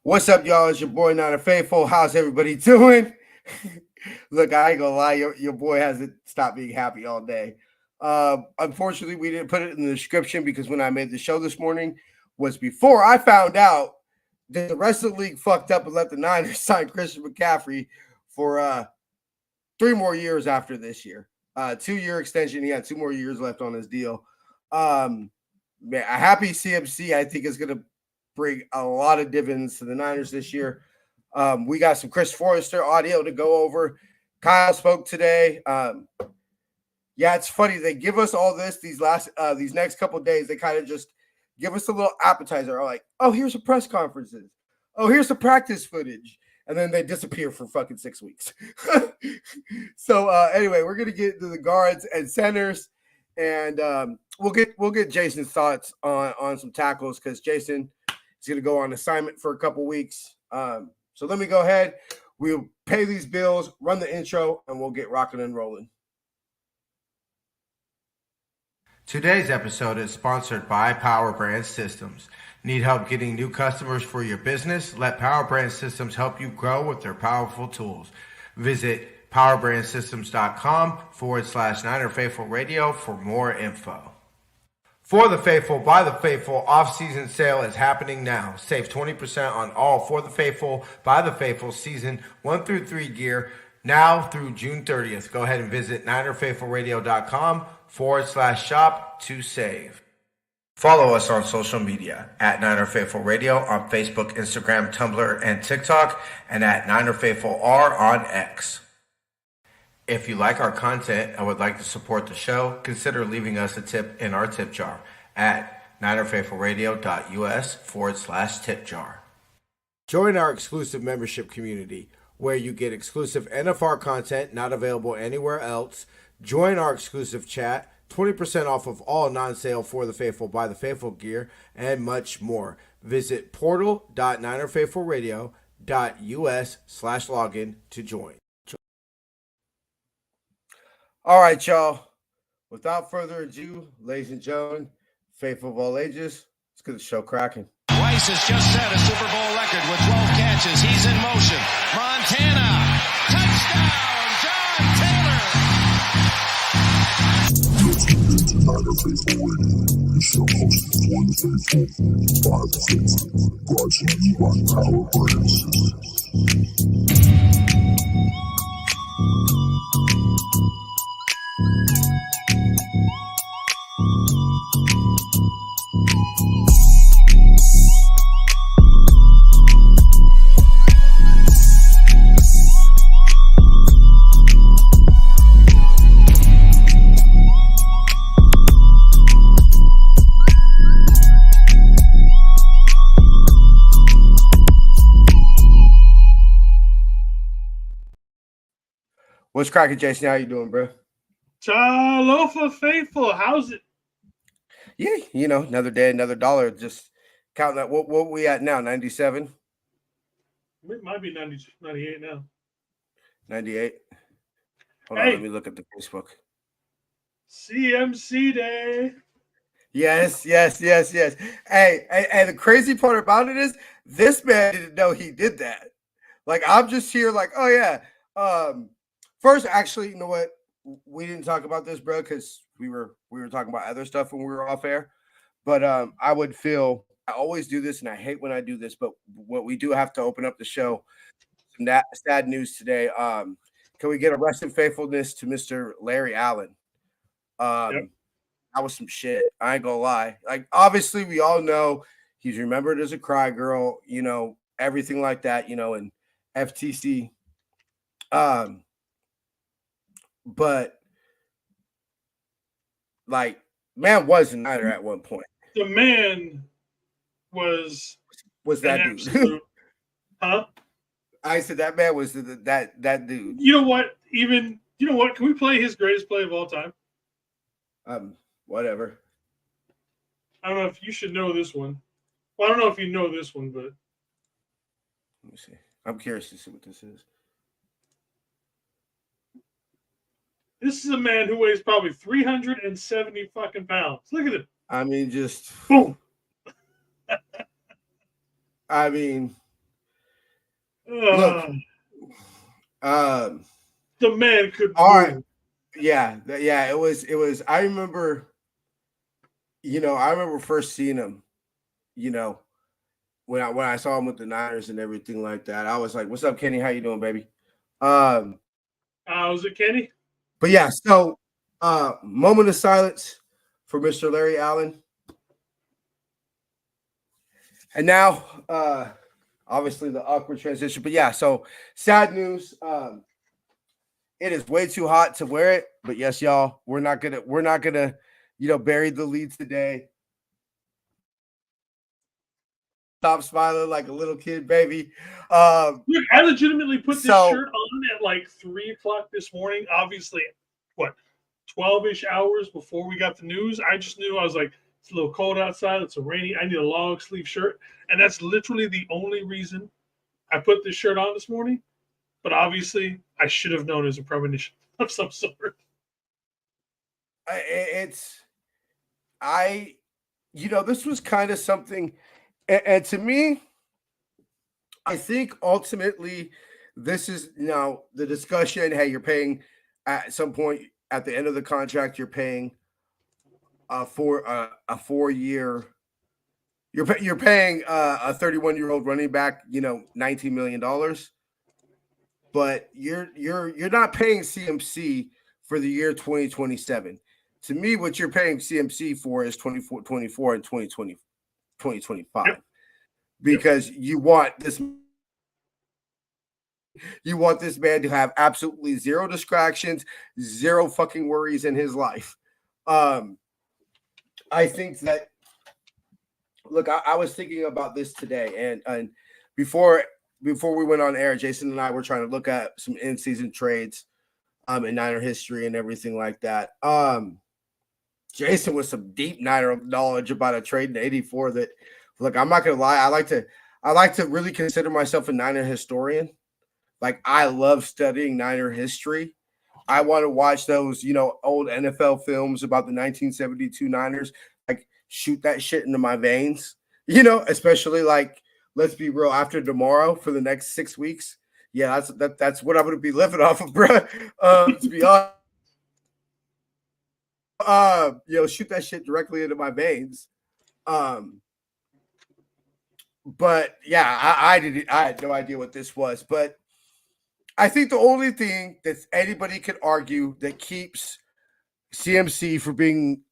What's up, y'all? It's your boy Niner Faithful. How's everybody doing? Look, I ain't gonna lie, your boy hasn't stopped being happy all day. Unfortunately, we didn't put it in the description because when I made the show this morning was before I found out that the rest of the league fucked up and let the Niners sign Christian McCaffrey for 3 more years after this year. 2-year extension. He had 2 more years left on his deal. Man, a happy CMC, I think, is gonna bring a lot of dividends to the Niners this year. We got some Chris Forrester audio to go over. Kyle spoke today. Yeah, it's funny. They give us all these next couple of days. They kind of just give us a little appetizer. Like, oh, here's the press conferences. Oh, here's the practice footage. And then they disappear for fucking 6 weeks. So anyway, we're gonna get to the guards and centers, and we'll get Jason's thoughts on some tackles because Jason is gonna go on assignment for a couple weeks. So let me go ahead. We'll pay these bills, run the intro, and we'll get rocking and rolling. Today's episode is sponsored by Power Brand Systems. Need help getting new customers for your business? Let Power Brand Systems help you grow with their powerful tools. Visit powerbrandsystems.com/Niner Faithful Radio for more info. For the Faithful, by the Faithful, off-season sale is happening now. Save 20% on all For the Faithful, by the Faithful season 1 through 3 gear now through June 30th. Go ahead and visit NinerFaithfulRadio.com/shop to save. Follow us on social media at Niner Faithful Radio on Facebook, Instagram, Tumblr, and TikTok, and at Niner Faithful R on X. If you like our content and would like to support the show, consider leaving us a tip in our tip jar at NinerFaithfulRadio.us/tip jar. Join our exclusive membership community where you get exclusive NFR content not available anywhere else. Join our exclusive chat, 20% off of all non-sale For the Faithful, by the Faithful gear, and much more. Visit portal.ninerfaithfulradio.us/login to join. All right, y'all. Without further ado, ladies and gentlemen, faithful of all ages, let's get the show cracking. Rice has just set a Super Bowl record with 12 catches. He's in motion. Montana, touchdown, John Taylor. Niner Faithful Radio, the show hosted for the faithful, by the faithful, brought to you by Power Brand Systems. What's cracking, Jason? How you doing, bro? Chalofa Faithful, how's it? Yeah, another day, another dollar. Just counting that. What we at now? 97? It might be 90, 98 now. 98? Hold on, let me look at the Facebook. CMC Day. Yes. Hey, and the crazy part about it is this man didn't know he did that. Like, I'm just here like, oh, yeah. First, actually, you know what? We didn't talk about this, bro, because we were talking about other stuff when we were off air. But I always do this, and I hate when I do this, but what we do have to open up the show. Some sad news today. Can we get a rest in faithfulness to Mr. Larry Allen? That was some shit. I ain't gonna lie. Like, obviously, we all know he's remembered as a cry girl, everything like that, and FTC. But like, man was a Niner at one point. The man was that dude. Absolute, huh? I said that man was that dude. You know what? Can we play his greatest play of all time? Whatever. I don't know if you should know this one. Well, I don't know if you know this one, but let me see. I'm curious to see what this is. This is a man who weighs probably 370 fucking pounds. Look at it. I mean, just boom. I mean, Look, the man could all right. move. Yeah, it was. I remember, I remember first seeing him, you know, when I saw him with the Niners and everything like that. I was like, "What's up, Kenny? How you doing, baby?" Was it Kenny? But yeah, so moment of silence for Mr. Larry Allen. And now obviously the awkward transition. But yeah, so sad news. It is way too hot to wear it. But yes, y'all, we're not gonna, bury the lead today. Stop smiling like a little kid, baby. Look, I legitimately put this shirt on at like 3:00 this morning. Obviously, 12-ish hours before we got the news. I just knew, I was like, it's a little cold outside. It's a rainy. I need a long sleeve shirt. And that's literally the only reason I put this shirt on this morning. But obviously, I should have known it was a premonition of some sort. This was kind of something. And to me, I think ultimately this is now the discussion. Hey, you're paying at some point at the end of the contract, you're paying for a 4-year. You're paying a 31-year-old running back, $19 million, but you're not paying CMC for the year 2027. To me, what you're paying CMC for is 24 and 2025, Yep. because you want this man to have absolutely zero distractions, zero fucking worries in his life. I think that, look, I was thinking about this today, and before we went on air, Jason and I were trying to look at some in-season trades in Niner history and everything like that. Jason with some deep Niner knowledge about a trade in '84 that, look, I'm not gonna lie, I like to really consider myself a Niner historian. Like, I love studying Niner history. I want to watch those, old NFL films about the 1972 Niners, like, shoot that shit into my veins, especially, like, let's be real, after tomorrow for the next 6 weeks. Yeah, that's what I'm going to be living off of, bro. To be honest, shoot that shit directly into my veins. But yeah, I had no idea what this was, but I think the only thing that anybody could argue that keeps CMC for being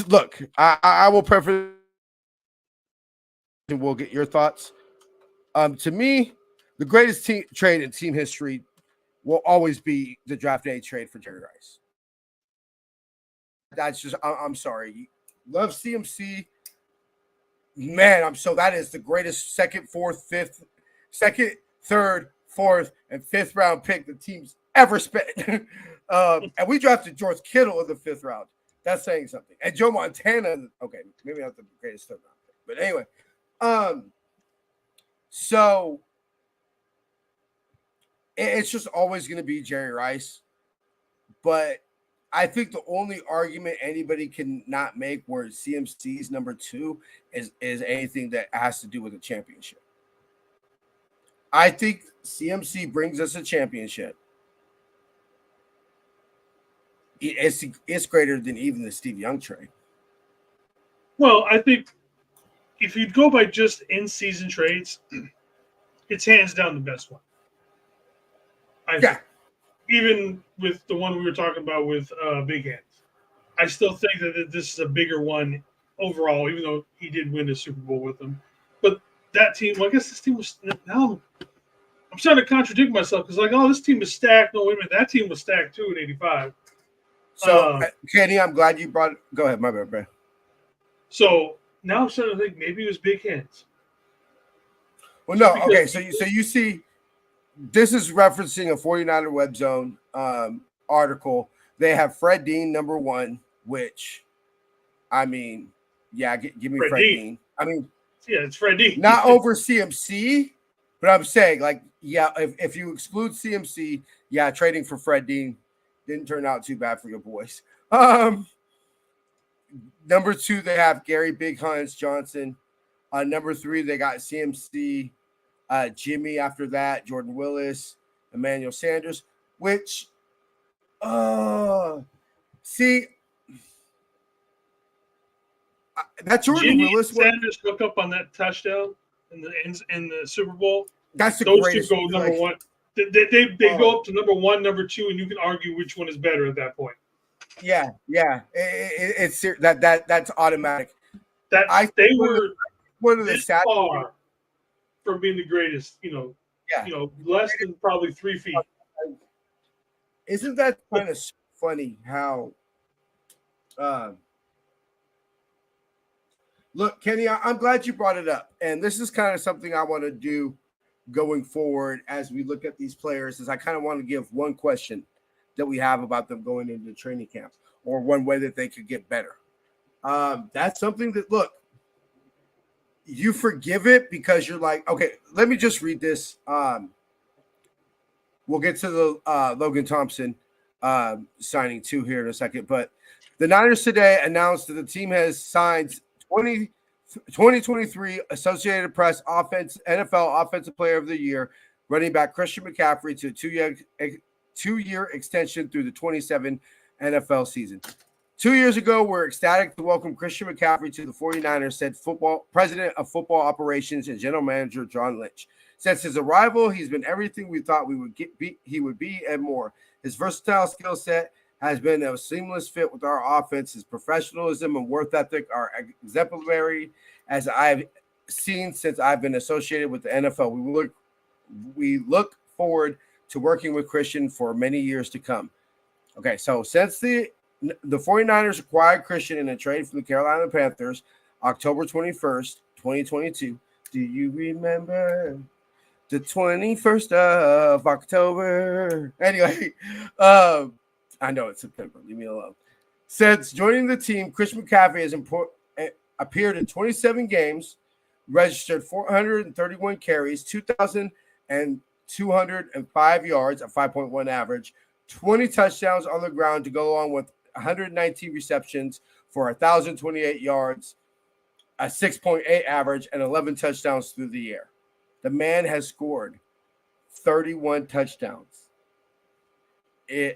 look, I will preface, and we'll get your thoughts. To me, the greatest trade in team history will always be the draft day trade for Jerry Rice. That's just, I'm sorry. Love CMC. Man, that is the greatest second, third, fourth, and fifth round pick the team's ever spent. And we drafted George Kittle in the 5th round. That's saying something. And Joe Montana, okay, maybe not the greatest 3rd round pick, but anyway. So it's just always going to be Jerry Rice. But I think the only argument anybody can not make where CMC's number 2 is anything that has to do with a championship. I think CMC brings us a championship. It's greater than even the Steve Young trade. Well, I think if you'd go by just in-season trades, it's hands down the best one. I think. Even with the one we were talking about with Big Hands, I still think that this is a bigger one overall, even though he did win the Super Bowl with them. But that team, well, I guess this team was, now I'm starting to contradict myself because, like, oh, this team is stacked. No, wait a minute, that team was stacked too in '85. So, Kenny, I'm glad you brought it. Go ahead, my bad, bro. So now I'm starting to think maybe it was Big Hands. Well, no, okay. So you see, this is referencing a 49er Web Zone article. They have Fred Dean number 1, which, I mean, yeah, give me Fred Dean. I mean, yeah, it's Fred Dean. Not over CMC, but I'm saying, like, yeah, if you exclude CMC, yeah, trading for Fred Dean didn't turn out too bad for your boys. Number 2, they have Gary Big Hans Johnson. Number 3, they got CMC. Jimmy after that, Jordan Willis, Emmanuel Sanders, which, see, that Jordan Jimmy Willis and one, Sanders hook up on that touchdown in the Super Bowl. that's the Those greatest. two go number one. They go up to number one, number two, and you can argue which one is better at that point. Yeah. It's that's automatic. They were one of the this sad far from being the greatest. Less than probably 3 feet. Isn't that kind of funny how? Look, Kenny, I'm glad you brought it up, and this is kind of something I want to do going forward as we look at these players. Is I kind of want to give one question that we have about them going into training camp, or one way that they could get better. That's something that, look, you forgive it because you're like, okay, let me just read this. We'll get to the Logan Thompson signing too here in a second, but the Niners today announced that the team has signed 2023 Associated Press NFL Offensive Player of the Year running back Christian McCaffrey to a two-year extension through the 27 NFL season. 2 years ago, we're ecstatic to welcome Christian McCaffrey to the 49ers, said President of Football Operations and General Manager John Lynch. Since his arrival, he's been everything we thought he would be and more. His versatile skill set has been a seamless fit with our offense. His professionalism and work ethic are exemplary, as I've seen since I've been associated with the NFL. We look forward to working with Christian for many years to come. Okay, so since the 49ers acquired Christian in a trade from the Carolina Panthers, October 21st, 2022, do you remember the 21st of October? Anyway, I know it's September. Leave me alone. Since joining the team, Christian McCaffrey has appeared in 27 games, registered 431 carries, 2,205 yards, a 5.1 average, 20 touchdowns on the ground to go along with 119 receptions for 1,028 yards, a 6.8 average, and 11 touchdowns through the air. The man has scored 31 touchdowns. He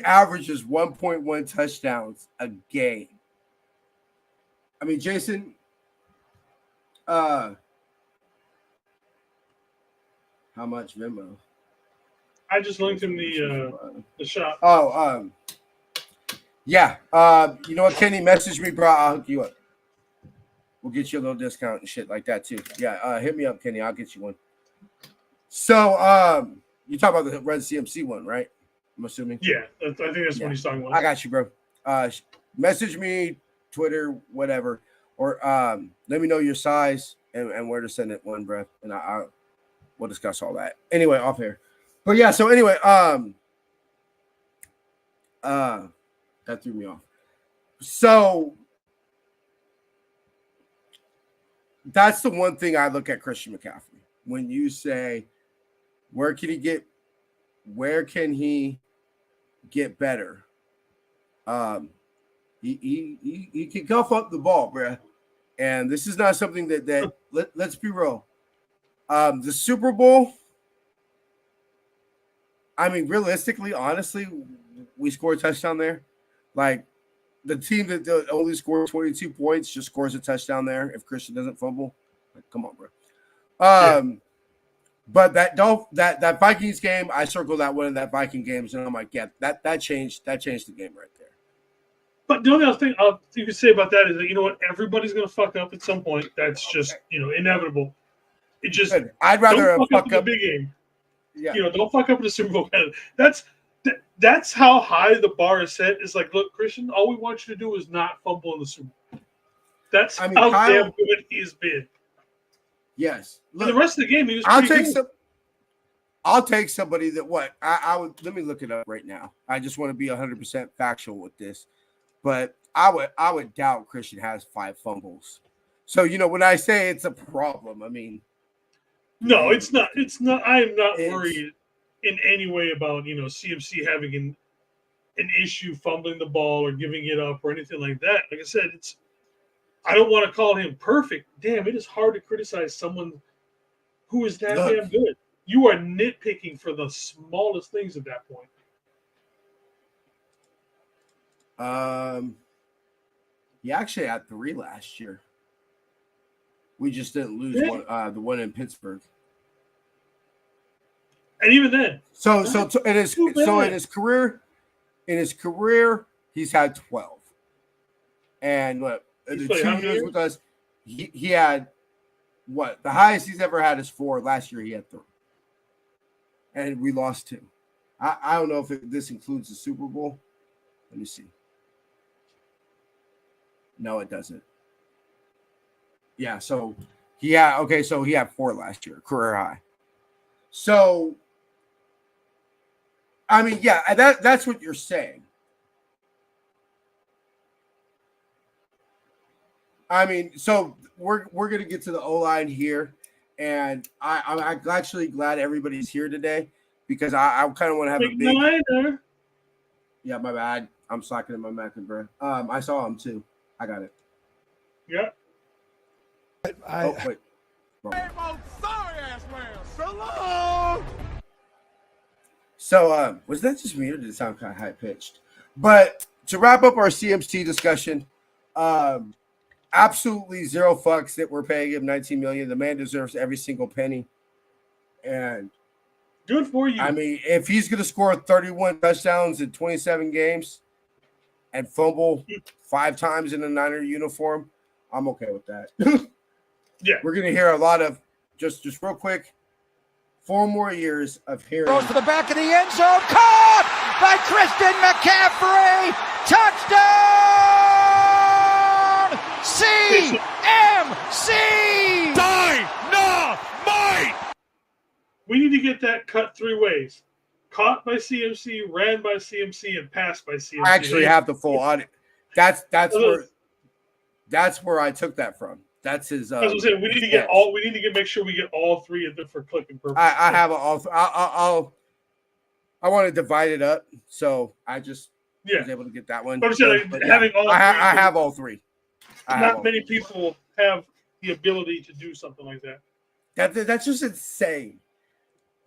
averages 1.1 touchdowns a game. I mean, Jason, how much Venmo? I just linked him the shop. Yeah. You know what, Kenny? Message me, bro. I'll hook you up. We'll get you a little discount and shit like that too. Yeah, hit me up, Kenny. I'll get you one. So, you talk about the Red CMC one, right? I'm assuming. Yeah, I think that's what he's talking about. I got you, bro. Message me, Twitter, whatever, or let me know your size and where to send it one, bro, and we'll discuss all that. Anyway, off here. But yeah, so anyway, that threw me off. So that's the one thing I look at Christian McCaffrey when you say, where can he get better? He can cuff up the ball, bruh. And this is not something that let's be real. The Super Bowl, I mean, realistically, honestly, we scored a touchdown there. Like, the team that only scored 22 points just scores a touchdown there if Christian doesn't fumble. Like, come on, bro. But that Vikings game, I circled that one in that Viking games, and I'm like, yeah, that changed the game right there. But the only other thing you could say about that is that, you know what, everybody's going to fuck up at some point. That's just inevitable. It just I'd rather don't fuck up in the big game. Yeah. Don't fuck up in the Super Bowl. That's how high the bar is set. It's like, look, Christian, all we want you to do is not fumble in the Super Bowl. That's how damn good he's been. Yes. Look, and the rest of the game, he was pretty good. I'll take somebody that I would. Let me look it up right now. I just want to be 100% factual with this, but I would doubt Christian has 5 fumbles. So when I say it's a problem, I mean, no, it's not. It's not. I am not worried in any way about CMC having an issue fumbling the ball or giving it up or anything like that. Like I said, I don't want to call him perfect. Damn, it is hard to criticize someone who is that Look. damn good. You are nitpicking for the smallest things at that point. He actually had 3 last year. We just didn't lose Yeah. one, the one in Pittsburgh. And even then, So in his career, he's had 12. And what in He's the played 2 how many years years? with us, he had what the highest he's ever had is 4. Last year he had 3, and we lost 2. I don't know if this includes the Super Bowl. Let me see. No, it doesn't. Yeah, so he had 4 last year, career high. So I mean, yeah, that's what you're saying. I mean, so we're gonna get to the O-line here, and I'm actually glad everybody's here today because I kind of want to have a big. Niner. Yeah, my bad. I'm slacking in my Mac and bro. I saw him too. I got it. Yeah. Oh wait. So was that just me or did it sound kind of high pitched? But to wrap up our CMC discussion, absolutely zero fucks that we're paying him $19 million. The man deserves every single penny. And good for you. I mean, if he's gonna score 31 touchdowns in 27 games and fumble 5 times in a Niner uniform, I'm okay with that. Yeah. We're gonna hear a lot of just real quick, 4 more years of hearing. Goes to the back of the end zone, caught by Christian McCaffrey. Touchdown! CMC! Dynamite! We need to get that cut 3 ways. Caught by CMC, ran by CMC, and passed by CMC. I actually have the full audit. That's where I took that from. That's his. That's what I'm saying. We need to get all. We need to make sure we get all 3 of them for clipping purposes. I have all. I want to divide it up, so I just was able to get that one. But I'm saying, having all. I have all 3. Not many people have the ability to do something like that. That's just insane.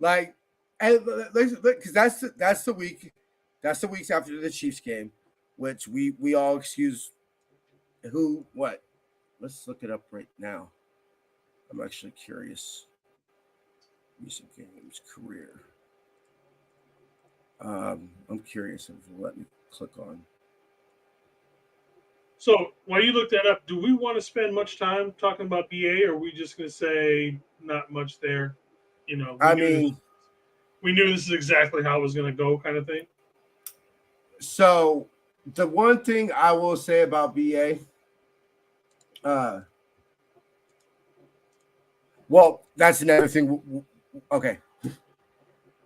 Like, because that's the week. That's the weeks after the Chiefs game, which we all excuse. Who what? Let's look it up right now. I'm actually curious. Recent games, career. I'm curious if it'll let me click on. So while you look that up, do we want to spend much time talking about BA, or are we just going to say not much there? You know, we knew this is exactly how it was going to go, kind of thing. So the one thing I will say about BA. Well, that's another thing. Okay.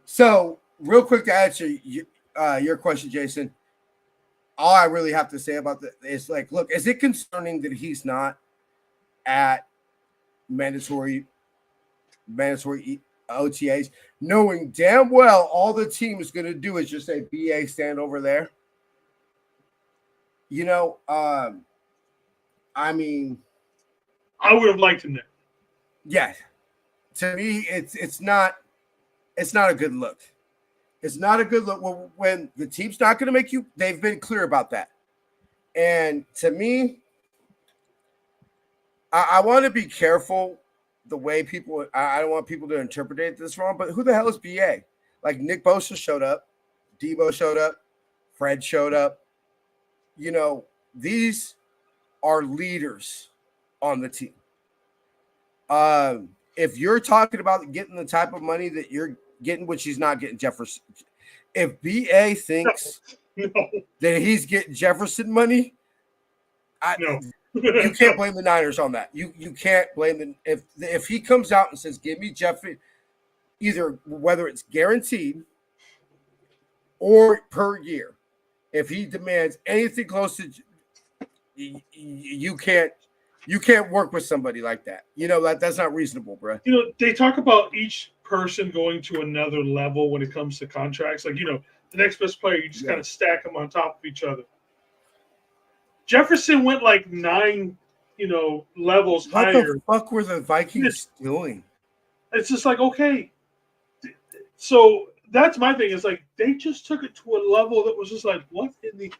So, real quick to answer your question, Jason, all I really have to say about that is, like, look, is it concerning that he's not at mandatory OTAs, knowing damn well all the team is going to do is just say, BA, stand over there? You know, I mean, I would have liked him there. Yeah, to me, it's not a good look. It's not a good look when the team's not going to make you. They've been clear about that, and to me, I want to be careful the way people. I don't want people to interpret this wrong. But who the hell is BA? Like, Nick Bosa showed up, Debo showed up, Fred showed up. You know, these are leaders on the team. If you're talking about getting the type of money that you're getting, which he's not getting Jefferson, if BA thinks that he's getting Jefferson money, you can't blame the Niners on that. You can't blame them if he comes out and says, "Give me Jefferson," either whether it's guaranteed or per year. If he demands anything close to, you can't work with somebody like that. You know, that's not reasonable, bro. You know, they talk about each person going to another level when it comes to contracts. Like, you know, the next best player, you just kind of stack them on top of each other. Jefferson went like 9, levels higher. What the fuck were the Vikings doing? It's just like, okay. So that's my thing. It's like they just took it to a level that was just like, what in the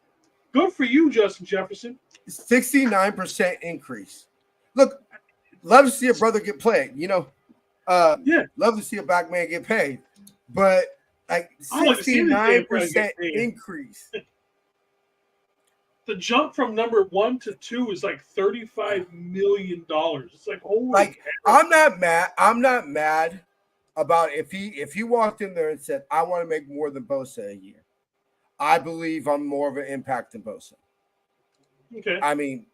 good for you, Justin Jefferson. 69% increase. Look, love to see a brother get played, Yeah. Love to see a black man get paid. But like I like to see this damn 69% get paid. increase. The jump from number 1 to 2 is like $35 million. It's like, holy Like, hell. I'm not mad about if he walked in there and said, I want to make more than Bosa a year. I believe I'm more of an impact than Bosa. Okay. I mean,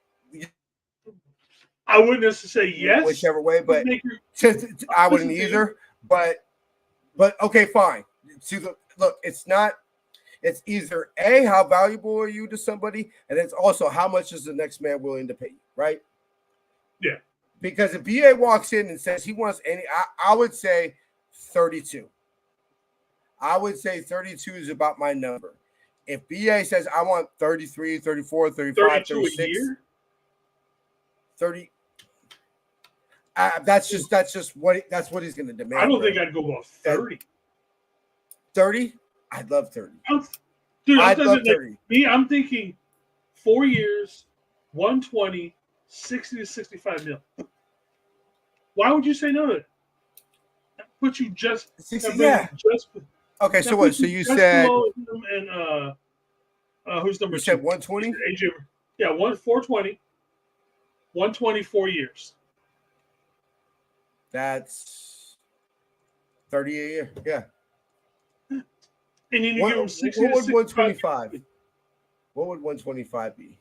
I wouldn't necessarily say yes. Whichever way, but I wouldn't either. But okay, fine. See, look, it's not. It's either A, how valuable are you to somebody, and it's also how much is the next man willing to pay you, right? Yeah. Because if BA walks in and says he wants I would say 32. I would say 32 is about my number. If BA says I want 33, 34, 35, 36, a year? 30. That's what he's going to demand. I don't think I'd go about 30. 30? I'd love 30. Dude, I'd love 30. Me, I'm thinking 4 years, 120, 60 to 65 mil. Why would you say no to that? That puts you just 60, yeah. Okay, so what? So you said and who's number 2? You said 120? AJ, yeah, 420. 120, 4 years. That's 30 a year. Yeah. And you give him 60 what would 125? What would 125 be?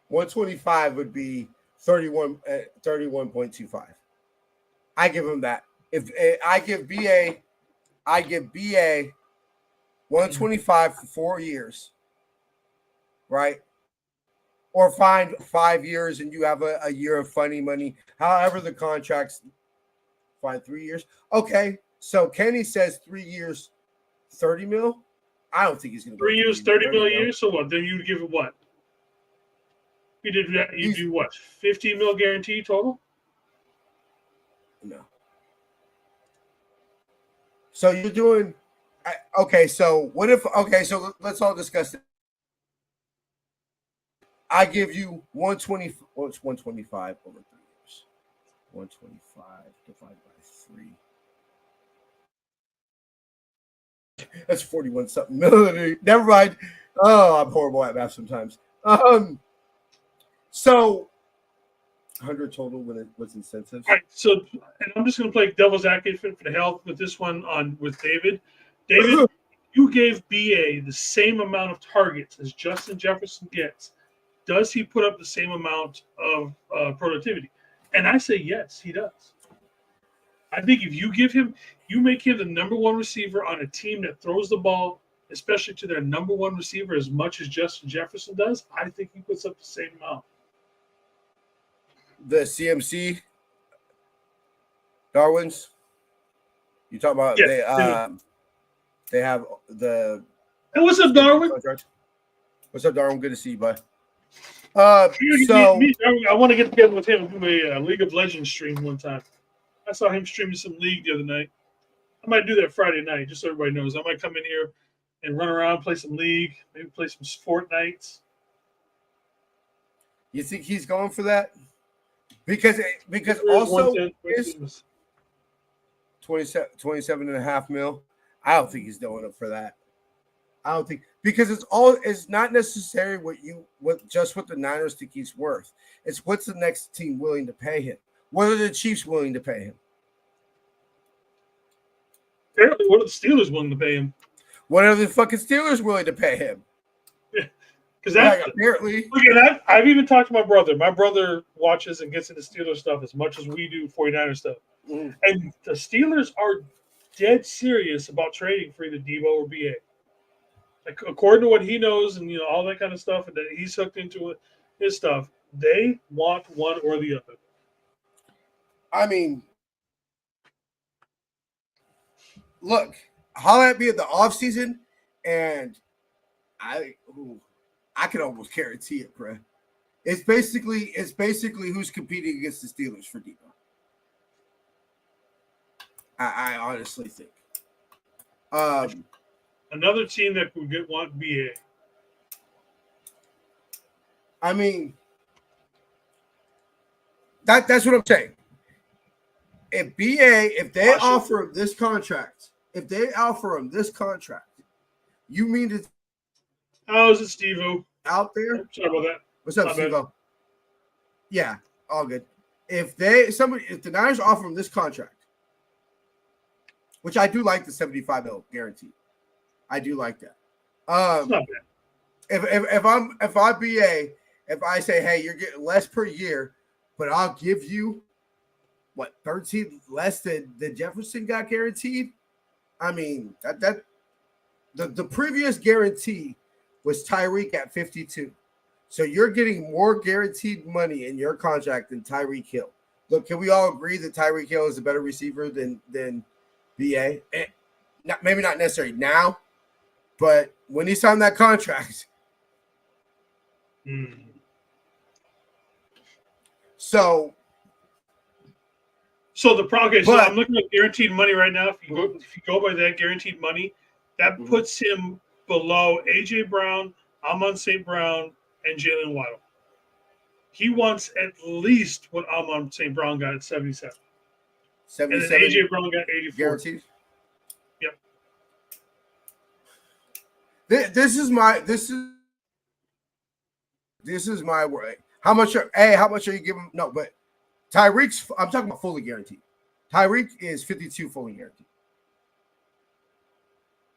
125 would be 31.25. I give him that. If I give BA 125 for 4 years, right? Or find 5 years and you have a year of funny money. However, the contracts find 3 years. Okay, so Kenny says 3 years, 30 mil. I don't think he's going to. 3 years, 30 mil a year. So what? Then you would give it what? You did that. You do what? 50 mil guarantee total? No. So you're doing. Okay, so what if? Okay, so let's all discuss it. I give you 120. What's 125 over 3 years? 125 divided by 3. That's 41 something million. Never mind. Oh, I'm horrible at math sometimes. So 100 total with incentives. All right. So, and I'm just going to play devil's advocate for the health with this one with David. David, you gave BA the same amount of targets as Justin Jefferson gets. Does he put up the same amount of productivity? And I say yes, he does. I think if you make him the number one receiver on a team that throws the ball, especially to their number one receiver as much as Justin Jefferson does, I think he puts up the same amount. The CMC Darwin's. You talk about they have the. Hey, what's up, Darwin? What's up, Darwin? Good to see you, bud. I want to get together with him and do a League of Legends stream one time. I saw him streaming some League the other night. I might do that Friday night, just so everybody knows. I might come in here and run around, play some League, maybe play some Fortnite. You think he's going for that? Because also is 27.5 mil. I don't think he's doing it for that. I don't think because it's not necessarily what the Niners think he's worth. It's what's the next team willing to pay him. What are the Chiefs willing to pay him? Apparently, what are the Steelers willing to pay him? What are the fucking Steelers willing to pay him? Because that apparently. Look at that. I've even talked to my brother. My brother watches and gets into Steelers stuff as much as we do 49er stuff. Mm. And the Steelers are dead serious about trading for either Debo or BA. Like, according to what he knows and all that kind of stuff, and that he's hooked into his stuff, they want one or the other. I mean, look, holla at me at the off season, and I can almost guarantee it, bro. It's basically who's competing against the Steelers for Debo. I honestly think. Another team that would want BA. I mean, that's what I'm saying. If they offer him this contract, you mean to How is it, Steve-O? out there? Oh, sorry about that. What's up, Steve-O? Yeah, all good. If the Niners offer him this contract, which I do like the $75 million guarantee. I do like that. It's not bad. If I say, hey, you're getting less per year, but I'll give you 13 less than Jefferson got guaranteed. I mean, the previous guarantee was Tyreek at 52. So you're getting more guaranteed money in your contract than Tyreek Hill. Look, can we all agree that Tyreek Hill is a better receiver than BA? Maybe not necessarily now, but when he signed that contract. So the problem. So I'm looking at guaranteed money right now. If you go by that guaranteed money, that puts him below AJ Brown, Amon St. Brown, and Jalen Waddle. He wants at least what Amon St. Brown got at 77. 77. And then AJ Brown got 84. Guaranteed. Yep. This is my word. How much are you giving? No, but Tyreek's. I'm talking about fully guaranteed. Tyreek is 52 fully guaranteed.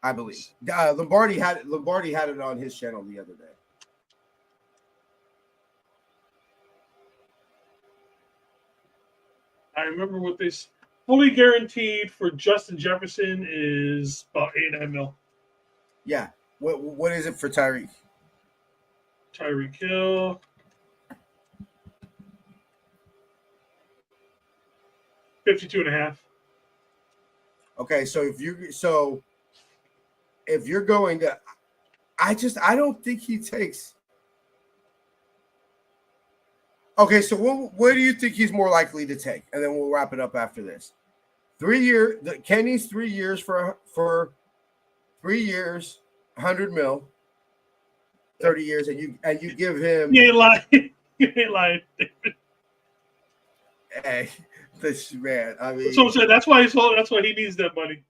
I believe. Lombardi had it on his channel the other day. I remember what this fully guaranteed for Justin Jefferson is about $8.5 million. Yeah. What is it for Tyreek? Tyreek Hill. $52.5. Okay, so if you're going to, I don't think he takes. Okay, so what do you think he's more likely to take? And then we'll wrap it up after this. 3 year, Kenny's 3 years for 3 years, 100 mil, 30 years, and you give him. You ain't lying. You ain't lying. Hey, this man. I mean, so that's why he needs that money.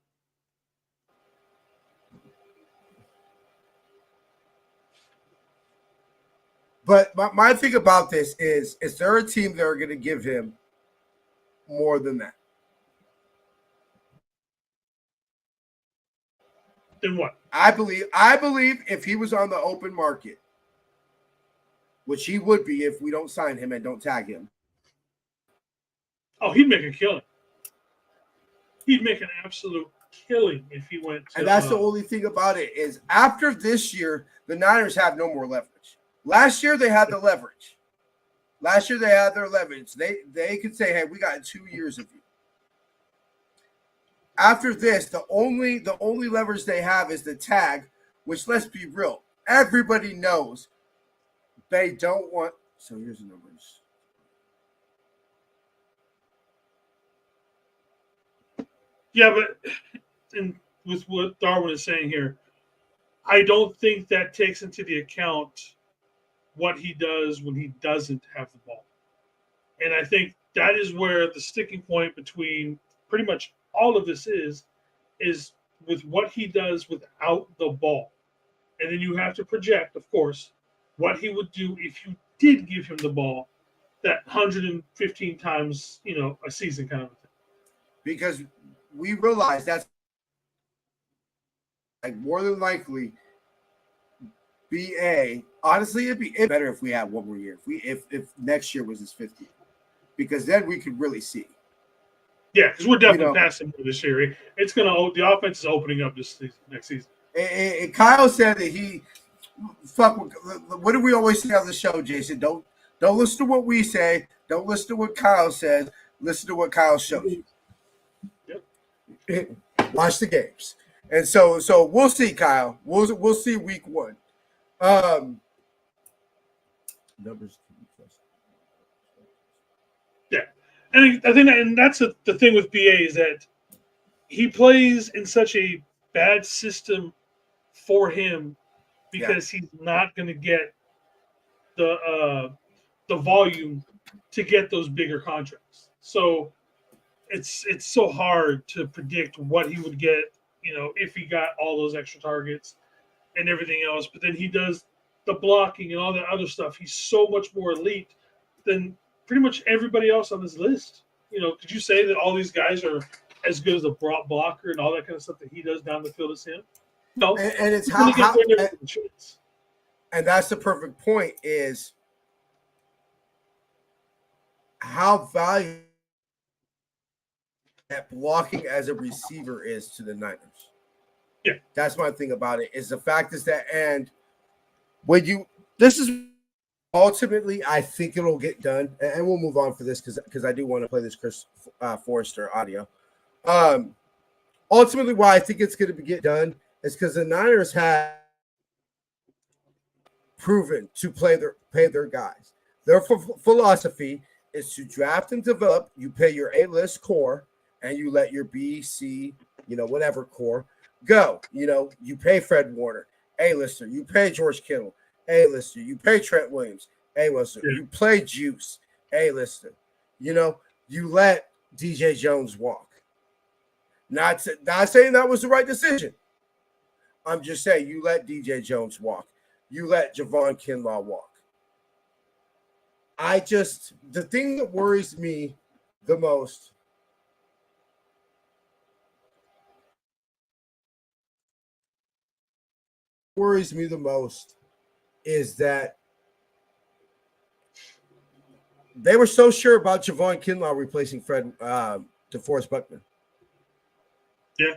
But my thing about this is there a team that are going to give him more than that? Then what? I believe if he was on the open market, which he would be if we don't sign him and don't tag him. Oh, he'd make a killing. He'd make an absolute killing if he went to. And that's the only thing about it is after this year, the Niners have no more leverage. Last year they had the leverage. Last year they had their leverage. They could say, hey, we got 2 years of you. After this, the only leverage they have is the tag, which, let's be real, everybody knows they don't want. So here's the numbers. Yeah, but with what Darwin is saying here, I don't think that takes into the account what he does when he doesn't have the ball. And I think that is where the sticking point between pretty much all of this is with what he does without the ball. And then you have to project, of course, what he would do if you did give him the ball that 115 times, a season kind of thing. Because we realize that's more than likely BA. Honestly, it'd be better if we had one more year. If next year was his 50th, because then we could really see. Yeah, because we're definitely passing this year. The offense is opening up this season, next season. And Kyle said that what do we always say on the show, Jason? Don't listen to what we say. Don't listen to what Kyle says. Listen to what Kyle shows you. Yep. Watch the games. And so we'll see, Kyle. We'll see week 1. Numbers And I think and that's the thing with BA is that he plays in such a bad system for him because he's not going to get the volume to get those bigger contracts. So it's so hard to predict what he would get, if he got all those extra targets and everything else. But then he does the blocking and all that other stuff. He's so much more elite than pretty much everybody else on this list. Could you say that all these guys are as good as a blocker and all that kind of stuff that he does down the field as him? No. And it's and that's the perfect point is how valuable that blocking as a receiver is to the Niners. Yeah. That's my thing about it is the fact is that, and this is ultimately, I think it'll get done, and we'll move on for this because I do want to play this Chris Forrester audio. Ultimately, why I think it's going to get done is because the Niners have proven to pay their guys. Their philosophy is to draft and develop. You pay your A-list core, and you let your B, C, whatever core go. You pay Fred Warner, A-lister. You pay George Kittle, A-lister. You pay Trent Williams, A-lister. Yeah. You play Juice, A-lister. You let DJ Jones walk. Not saying that was the right decision. I'm just saying you let DJ Jones walk. You let Javon Kinlaw walk. The thing that worries me the most is that they were so sure about Javon Kinlaw replacing DeForest Buckner. Yeah.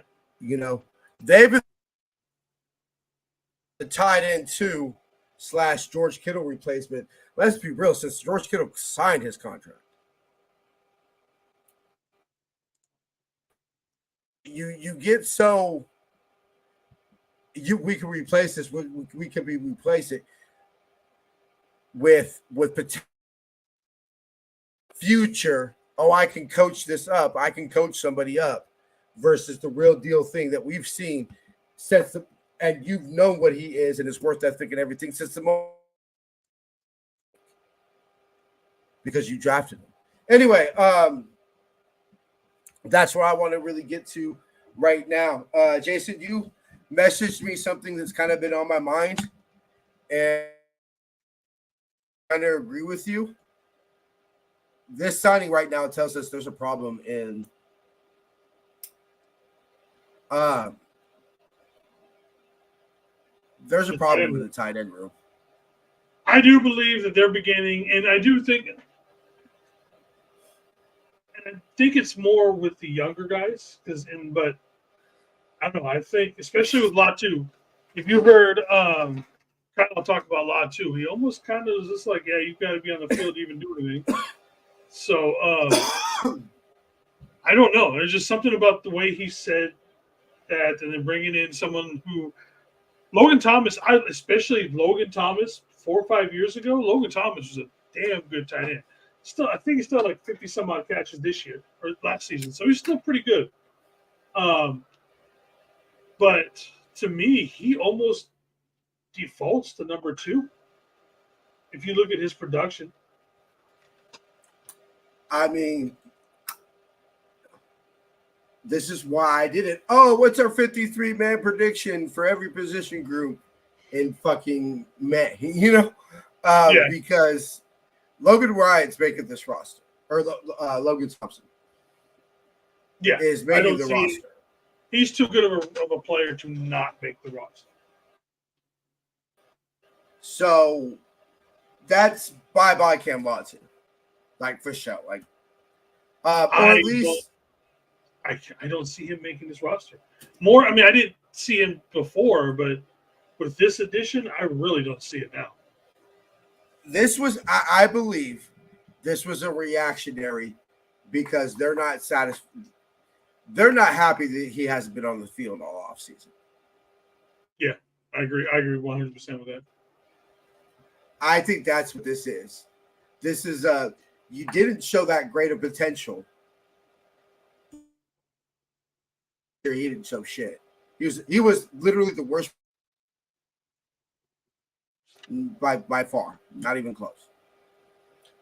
They've been the tight end 2 / George Kittle replacement. Let's be real, since George Kittle signed his contract. You get so we can replace this. We can replace it with future. Oh, I can coach this up. I can coach somebody up versus the real deal thing that we've seen since and you've known what he is and his worth ethic and everything since the moment because you drafted him. Anyway, that's where I want to really get to right now. Jason, you messaged me something that's kind of been on my mind, and I kind of agree with you. This signing right now tells us there's a problem in there's a problem with the tight end room. I do believe that they're beginning, and I think it's more with the younger guys but I don't know. I think especially with Latu, if you heard Kyle talk about Latu, he almost kind of was just like, yeah, you've got to be on the field to even do anything. So I don't know. There's just something about the way he said that, and then bringing in someone who Logan Thomas, especially Logan Thomas 4 or 5 years ago, Logan Thomas was a damn good tight end. I think he's still like 50 some odd catches this year or last season, so he's still pretty good. But to me, he almost defaults to number 2. If you look at his production, I mean, this is why I did it. Oh, what's our 53-man prediction for every position group in fucking May? Because Logan Ryan's making this roster, or Logan Thompson. Yeah, is making the roster. He's too good of a player to not make the roster. So that's bye Cam Watson, like for sure. Like, or at least I don't see him making this roster. More, I mean, I didn't see him before, but with this addition, I really don't see it now. This was, I believe, this was a reactionary because they're not satisfied. They're not happy that he hasn't been on the field all offseason. Yeah, I agree. I agree 100% with that. I think that's what this is. This is you didn't show that great of potential. He didn't show shit. He was literally the worst by far. Not even close.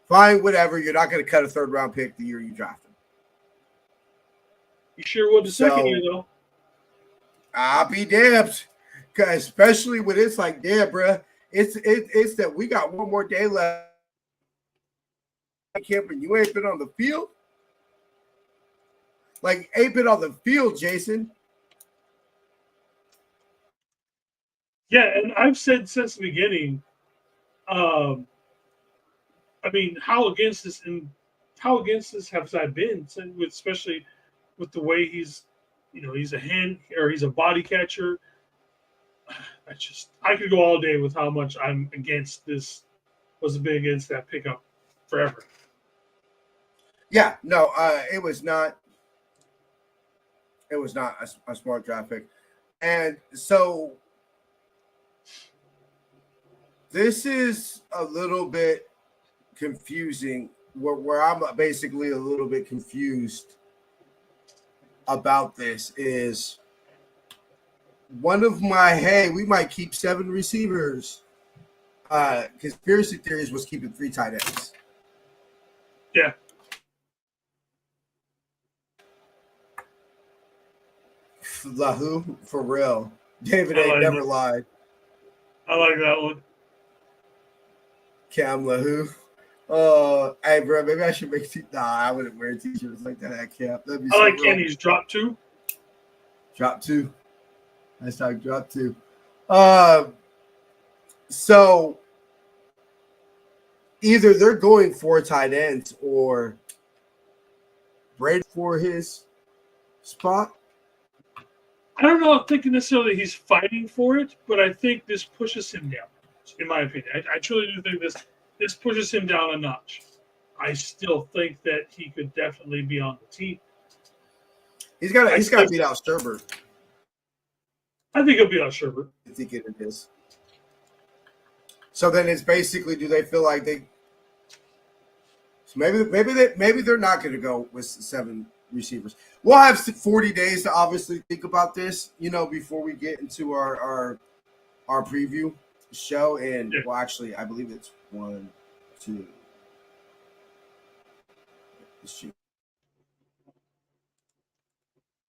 Fine, whatever. You're not going to cut a third round pick the year you draft him. You sure would the second year though. I'll be damned. Especially when it's like, damn, bro. It's that we got one more day left. Camp and you ain't been on the field. Like, ain't been on the field, Jason. Yeah, and I've said since the beginning, I mean, how against this have I been, especially with the way he's a hand or he's a body catcher. I could go all day with how much I'm against this. Wasn't been against that pickup forever. Yeah, no, it was not. It was not a smart draft pick, and so this is a little bit confusing. Where I'm basically a little bit confused about this is one of my we might keep 7 receivers. Conspiracy theories was keeping 3 tight ends. Yeah. Lahu, for real. David ain't never lied. I like that one. Cam Lahu. Hey, bro, maybe I should make I wouldn't wear t-shirts like that at camp. That'd be I like Kenny's drop 2. Drop 2. Hashtag drop 2. So either they're going for tight ends or Brady for his spot. I don't know. I'm thinking necessarily he's fighting for it, but I think this pushes him down. In my opinion, I truly do think this pushes him down a notch. I still think that he could definitely be on the team. He's got to beat out Sherbert. I think he'll beat out Sherbert. I think it is. So then it's basically, do they feel like they? So maybe they're not going to go with 7 receivers. We'll have 40 days to obviously think about this, before we get into our preview show. And well, actually, I believe it's 1, 2. Let's see.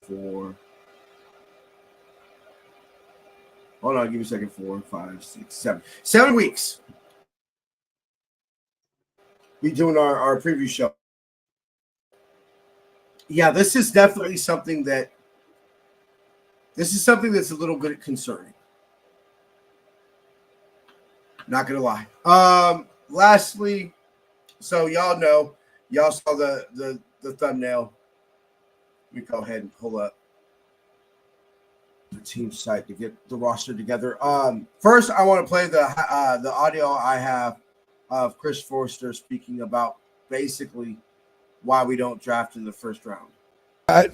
4. Hold on, give me a second. 4, 5, 6, 7. 7 weeks. We doing our preview show. Yeah, this is definitely something that's a little bit concerning. Not gonna lie. Lastly, so y'all saw the thumbnail. Let me go ahead and pull up the team site to get the roster together. First, I want to play the audio I have of Chris Forster speaking about basically why we don't draft in the first round. I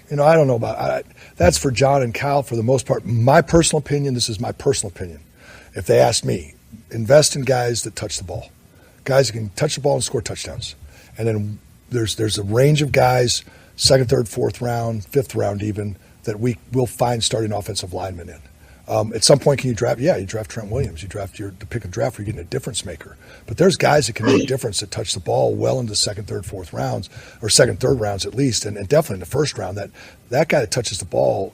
don't know about that's for John and Kyle for the most part. My personal opinion, this is my personal opinion. If they ask me, invest in guys that touch the ball, guys that can touch the ball and score touchdowns. And then there's a range of guys, 2nd, 3rd, 4th round, 5th round even, that we will find starting offensive linemen in. At some point, can you draft? Yeah, you draft Trent Williams. You draft the pick and draft where you're getting a difference maker. But there's guys that can make a difference that touch the ball well into 2nd, 3rd, 4th rounds, or 2nd, 3rd rounds at least, and definitely in the first round. That guy that touches the ball,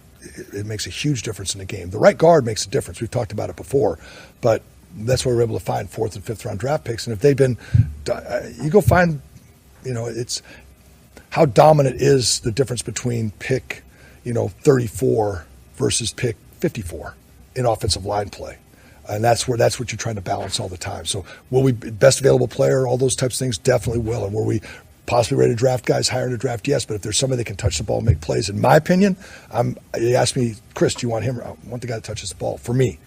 it makes a huge difference in the game. The right guard makes a difference. We've talked about it before, but that's where we're able to find 4th and 5th round draft picks. And if they've been, you go find, it's how dominant is the difference between pick, 34 versus pick 54 in offensive line play. And that's what you're trying to balance all the time. So will we best available player, all those types of things? Definitely will. And were we possibly ready to draft guys higher in the draft? Yes. But if there's somebody that can touch the ball and make plays, in my opinion, you asked me, Chris, do you want him? I want the guy that touches the ball for me,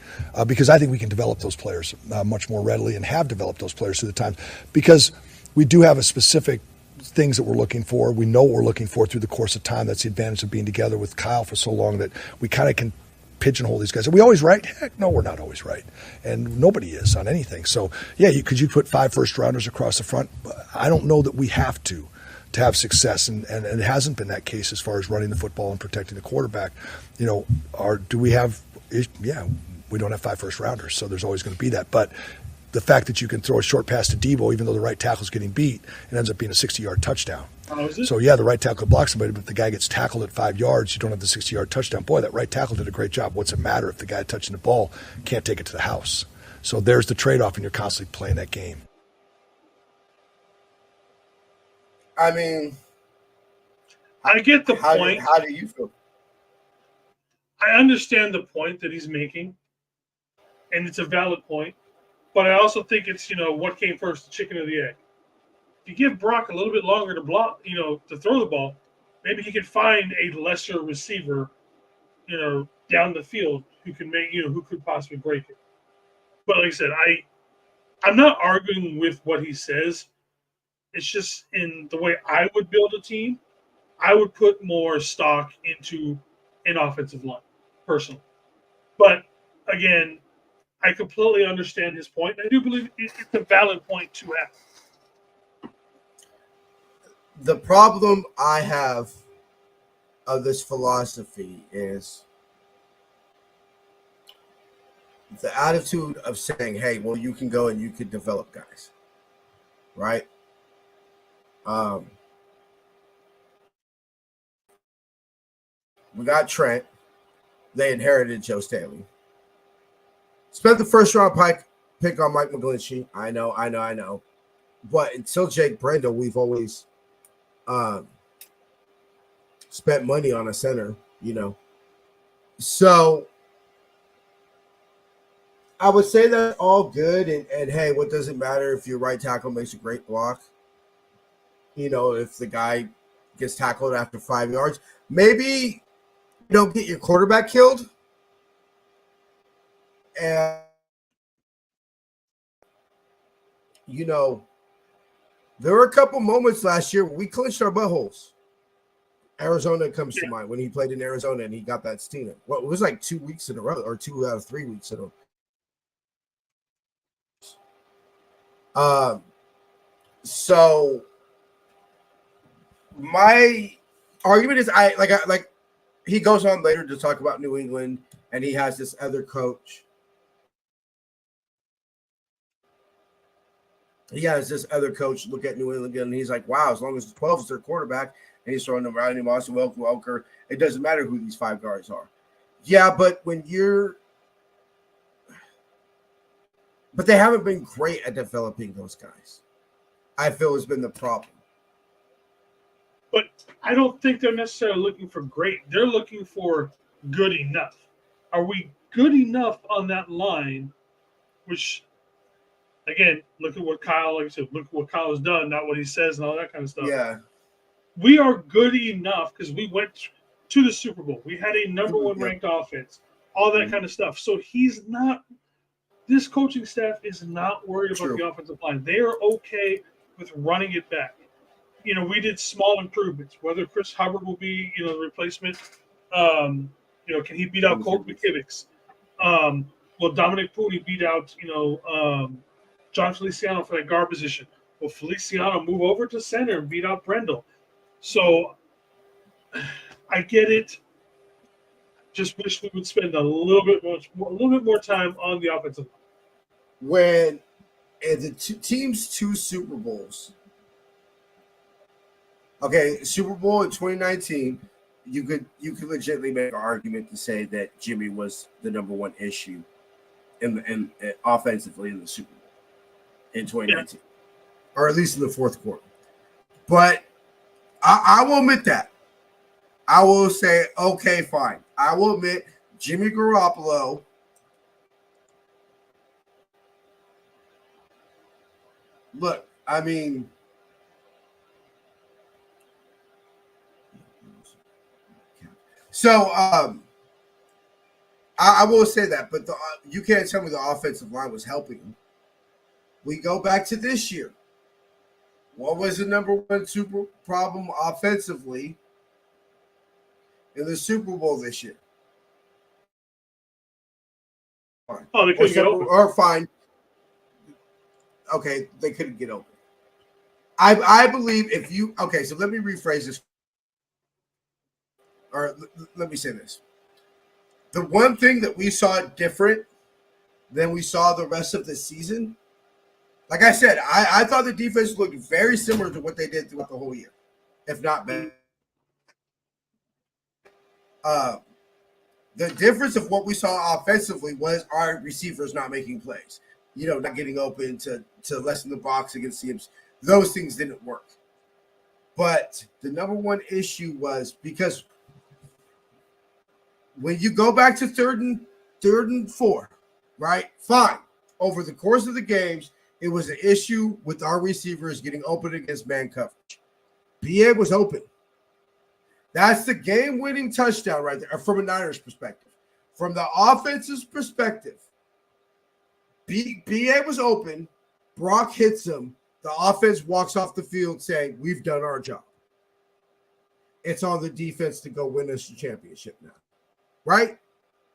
because I think we can develop those players much more readily and have developed those players through the time, because we do have a specific things that we're looking for. We know what we're looking for through the course of time. That's the advantage of being together with Kyle for so long, that we kind of can pigeonhole these guys. Are we always right? Heck, no, we're not always right. And nobody is on anything. So, yeah, could you put 5 first-rounders across the front? I don't know that we have to have success, and it hasn't been that case as far as running the football and protecting the quarterback. Do we have – yeah, we don't have 5 first-rounders, so there's always going to be that. But the fact that you can throw a short pass to Debo, even though the right tackle's getting beat, it ends up being a 60-yard touchdown. So, yeah, the right tackle could block somebody, but if the guy gets tackled at 5 yards, you don't have the 60-yard touchdown. Boy, that right tackle did a great job. What's it matter if the guy touching the ball can't take it to the house? So there's the trade-off, and you're constantly playing that game. I mean, I get the point. How do you feel? I understand the point that he's making, and it's a valid point. But I also think it's, what came first, the chicken or the egg? If you give Brock a little bit longer to block, to throw the ball, maybe he could find a lesser receiver, down the field who can make, who could possibly break it. But like I said, I'm not arguing with what he says. It's just in the way I would build a team, I would put more stock into an offensive line, personally. But again, I completely understand his point. I do believe it's a valid point to have. The problem I have of this philosophy is the attitude of saying, hey, well, you can go and you can develop guys, right? We got Trent. They inherited Joe Staley. Spent the first round pick on Mike McGlinchey. I know. But until Jake Brendel, we've always spent money on a center, So I would say that's all good. And hey, what does it matter if your right tackle makes a great block? If the guy gets tackled after 5 yards, maybe you don't get your quarterback killed. And, there were a couple moments last year where we clinched our buttholes. Arizona comes to mind when he played in Arizona and he got that stinger. Well, it was like 2 weeks in a row or 2 out of 3 weeks in a row. So my argument is like he goes on later to talk about New England and he has this other coach. He has this other coach look at New England and he's like, wow, as long as 12 is their quarterback and he's throwing them Rodney Moss and Welker, it doesn't matter who these 5 guards are. Yeah, but but they haven't been great at developing those guys. I feel has been the problem. But I don't think they're necessarily looking for great. They're looking for good enough. Are we good enough on that line? Which, again, look at what Kyle has done, not what he says and all that kind of stuff. Yeah. We are good enough because we went to the Super Bowl. We had a number 1 ranked offense, all that kind of stuff. So this coaching staff is not worried about the offensive line. They are okay with running it back. We did small improvements. Whether Chris Hubbard will be, the replacement, can he beat out Colt McKivitz? Will Dominic Pooney beat out, John Feliciano for that guard position? Will Feliciano move over to center and beat out Brendel? So I get it. Just wish we would spend a little bit more time on the offensive line. When the team's 2 Super Bowls. Okay, Super Bowl in 2019, you could legitimately make an argument to say that Jimmy was the number 1 issue in offensively in the Super Bowl in 2019, or at least in the fourth quarter. But I will admit that. I will say, okay, fine. I will admit Jimmy Garoppolo look, I mean, so I will say that, but you can't tell me the offensive line was helping him. We go back to this year. What was the number 1 super problem offensively in the Super Bowl this year? Oh, they couldn't get open. Or fine. Okay, they couldn't get open. I believe if you okay, so let me rephrase this, or let me say this. The one thing that we saw different than we saw the rest of the season, like I said, I thought the defense looked very similar to what they did throughout the whole year, if not better. The difference of what we saw offensively was our receivers not making plays. Not getting open to lessen the box against teams. Those things didn't work. But the number one issue was because when you go back to third and 4, right? Fine. Over the course of the games, it was an issue with our receivers getting open against man coverage. BA was open. That's the game-winning touchdown right there from a Niners perspective. From the offense's perspective, BA was open. Brock hits him. The offense walks off the field saying, we've done our job. It's on the defense to go win us the championship now. Right?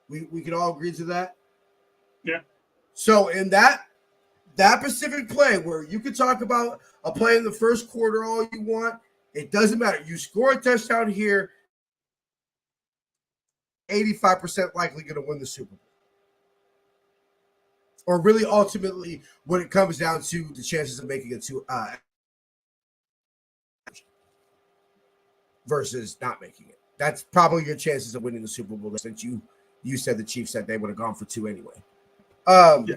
We can all agree to that? Yeah. So in that specific play where you could talk about a play in the first quarter all you want, it doesn't matter. You score a touchdown here, 85% likely going to win the Super Bowl. Or really, ultimately, when it comes down to the chances of making it to versus not making it. That's probably your chances of winning the Super Bowl, since you said the Chiefs said they would have gone for 2 anyway. Yeah.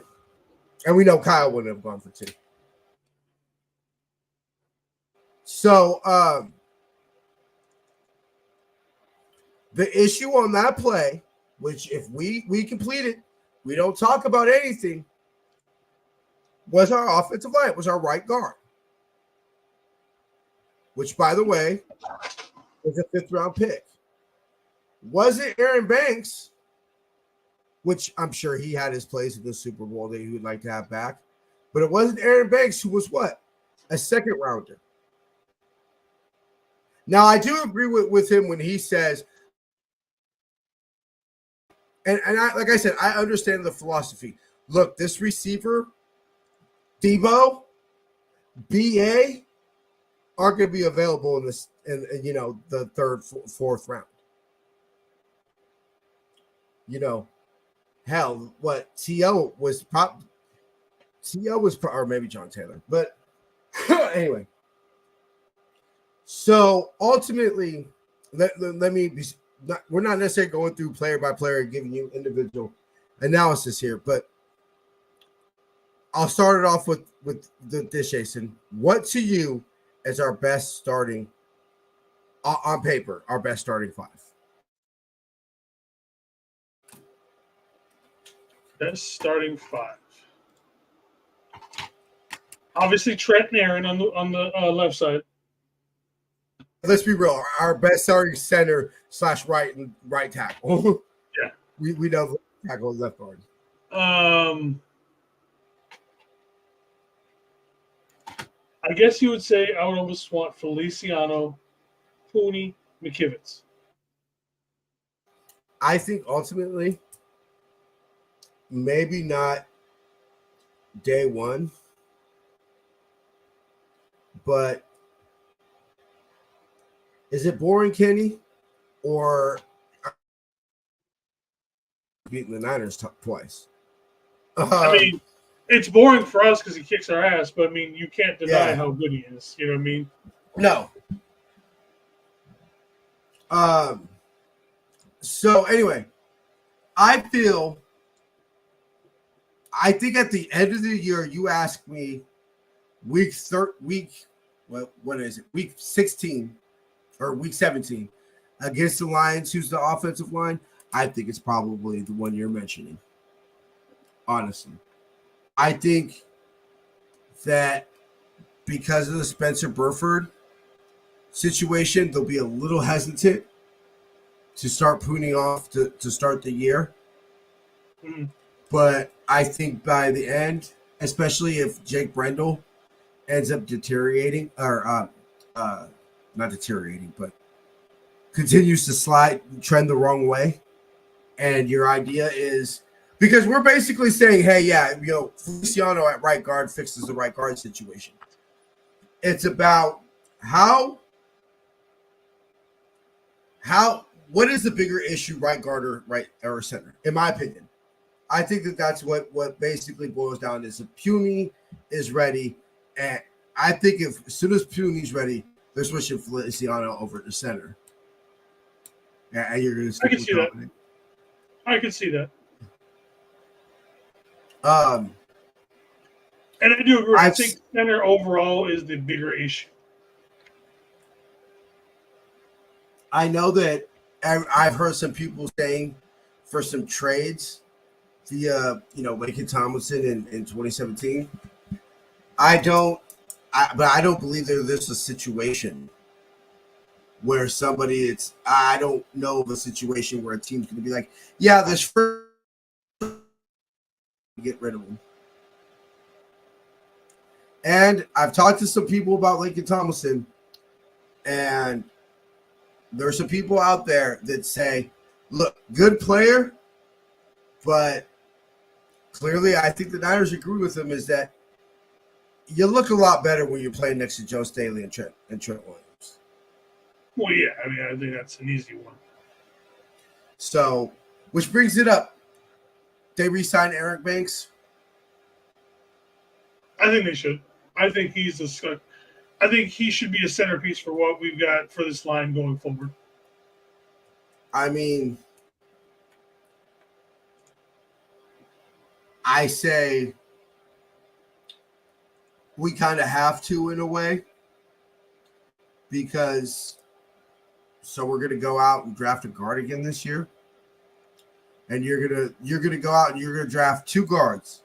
And we know Kyle wouldn't have gone for 2. So the issue on that play, which if we complete it, we don't talk about anything, was our offensive line. It was our right guard, which, by the way, was a 5th-round pick. Wasn't Aaron Banks, which I'm sure he had his place in the Super Bowl that he would like to have back, but it wasn't Aaron Banks who was what? A 2nd-rounder. Now, I do agree with him when he says, and I, like I said, I understand the philosophy. Look, this receiver, Debo, BA, aren't going to be available in this, in the 3rd, 4th round. Hell, what T.O. was or maybe John Taylor, but anyway. So ultimately, let me be. We're not necessarily going through player by player and giving you individual analysis here, but I'll start it off with this, Jason. What to you is our best starting on paper, our best starting 5? Best starting 5. Obviously, Trent and Aaron on the left side. Let's be real. Our best starting center / right tackle. Yeah, we know tackle and left guard. I guess you would say I would almost want Feliciano, Pooney, McKivitz. I think ultimately, maybe not day 1, but is it boring, Kenny, or beating the Niners twice? I mean, it's boring for us because he kicks our ass, but I mean, you can't deny how good he is. You know what I mean? No. So anyway, I think at the end of the year, you ask me week 16 or week 17 against the Lions, who's the offensive line, I think it's probably the one you're mentioning. Honestly, I think that because of the Spencer Burford situation, they'll be a little hesitant to start pruning off to start the year. Mm-hmm. But I think by the end, especially if Jake Brendel ends up deteriorating or not deteriorating, but continues to trend the wrong way. And your idea is Because we're basically saying, hey, yeah, Feliciano at right guard fixes the right guard situation. It's about what is the bigger issue, right guard or center? In my opinion, I think that's what basically boils down is if Puny is ready, and I think as soon as Puny's ready, they're switching Feliciano over to center. And you're going to I can see that. I can see that. And I do agree. I think center overall is the bigger issue. I know that I've heard some people saying for some trades via, Laken Tomlinson in 2017. I don't believe there's a situation where I don't know of a situation where a team's going to be like, yeah, this first get rid of him. And I've talked to some people about Laken Tomlinson, and there's some people out there that say, look, good player, but clearly I think the Niners agree with him is that you look a lot better when you're playing next to Joe Staley and Trent Williams. Well, yeah, I think that's an easy one. So, which brings it up. They re-signed Eric Banks. I think they should. I think I think he should be a centerpiece for what we've got for this line going forward. I mean, I say we kind of have to in a way because we're going to go out and draft a guard again this year. And you're gonna go out and you're gonna draft 2 guards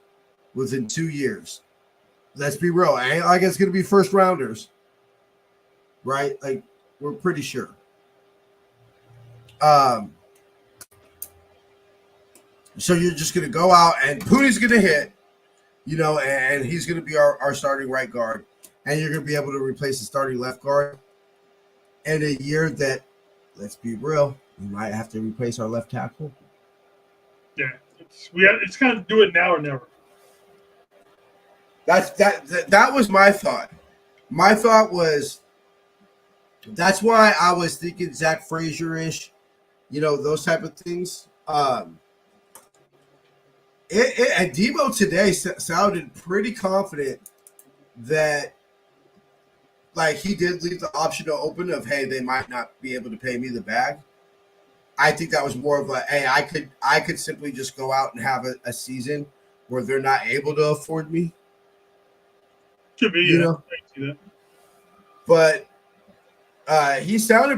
within 2 years. Let's be real. I ain't like it's gonna be first rounders, right? Like we're pretty sure. So you're just gonna go out and Pooty's gonna hit, and he's gonna be our starting right guard, and you're gonna be able to replace the starting left guard. In a year that, let's be real, we might have to replace our left tackle. Yeah, it's kind of do it now or never. That was my thought. My thought was that's why I was thinking Zach Frazier-ish, those type of things. And Debo today sounded pretty confident that, like, he did leave the option open of, hey, they might not be able to pay me the bag. I think that was more of a, hey, I could simply just go out and have a season where they're not able to afford me. Could be, I see that. But he said,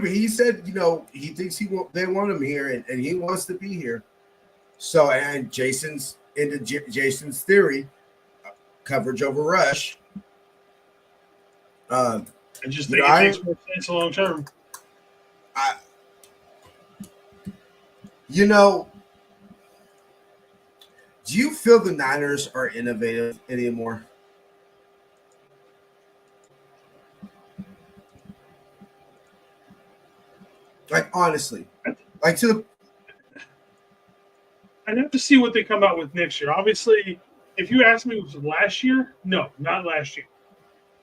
he thinks they want him here and he wants to be here. So, and Jason's theory, coverage over rush. I just think it makes more sense long term. Do you feel the Niners are innovative anymore? Like, honestly, like I'd have to see what they come out with next year. Obviously, if you ask me, was it last year? No, not last year.